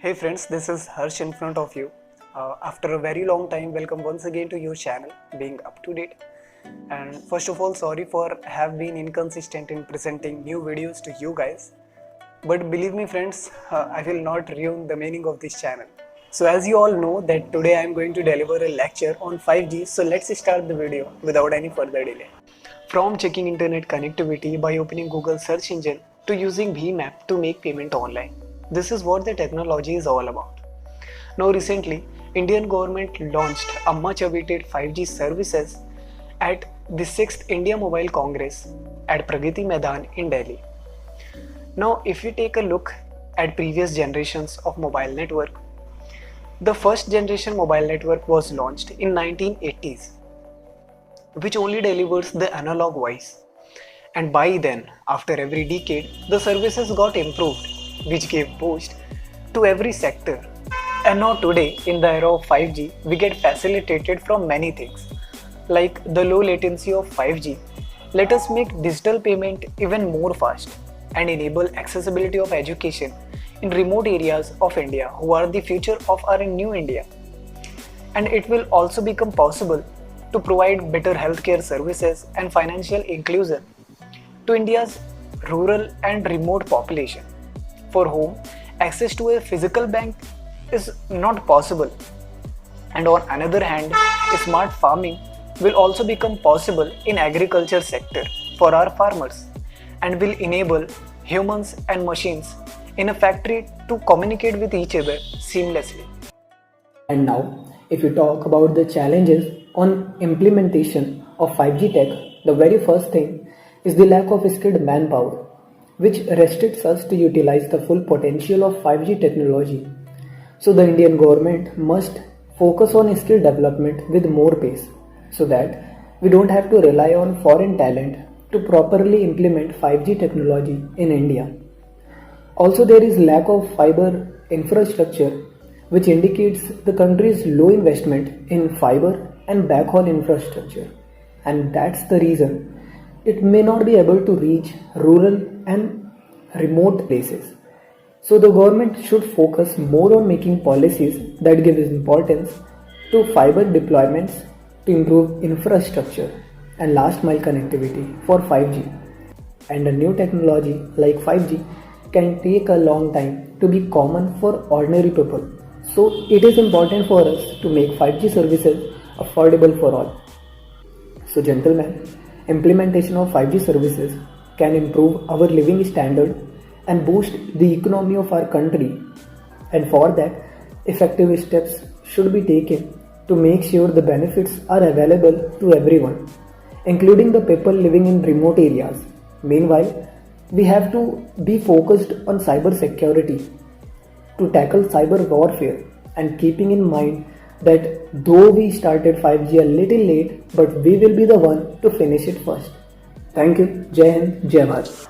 Hey friends, this is Harsh in front of you. After a very long time, welcome once again to your channel, Being Up to Date. And first of all, sorry for have been inconsistent in presenting new videos to you guys. But believe me friends, I will not ruin the meaning of this channel. So as you all know that today I am going to deliver a lecture on 5G. So let's start the video without any further delay. From checking internet connectivity by opening Google search engine to using VMAP to make payment online. This is what the technology is all about. Now recently, Indian government launched a much awaited 5G services at the 6th India Mobile Congress at Pragati Maidan in Delhi. Now if we take a look at previous generations of mobile network, the first generation mobile network was launched in 1980s, which only delivers the analog voice. And by then, after every decade, the services got improved, which gave boost to every sector. And now today, in the era of 5G, we get facilitated from many things, like the low latency of 5G. Let us make digital payment even more fast and enable accessibility of education in remote areas of India, who are the future of our new India. And it will also become possible to provide better healthcare services and financial inclusion to India's rural and remote population, for whom access to a physical bank is not possible. And on another hand, smart farming will also become possible in agriculture sector for our farmers and will enable humans and machines in a factory to communicate with each other seamlessly. And now, if you talk about the challenges on implementation of 5G tech, the very first thing is the lack of skilled manpower, which restricts us to utilize the full potential of 5G technology. So the Indian government must focus on skill development with more pace, so that we don't have to rely on foreign talent to properly implement 5G technology in India. Also, there is lack of fiber infrastructure, which indicates the country's low investment in fiber and backhaul infrastructure, and that's the reason it may not be able to reach rural and remote places. So the government should focus more on making policies that give importance to fiber deployments to improve infrastructure and last mile connectivity for 5G. And a new technology like 5G can take a long time to be common for ordinary people. So it is important for us to make 5G services affordable for all. So gentlemen, implementation of 5G services can improve our living standard and boost the economy of our country. And for that, effective steps should be taken to make sure the benefits are available to everyone, including the people living in remote areas. Meanwhile, we have to be focused on cyber security to tackle cyber warfare, and keeping in mind that though we started 5G a little late, but we will be the one to finish it first. Thank you. Jai Hind, Jai Bharat.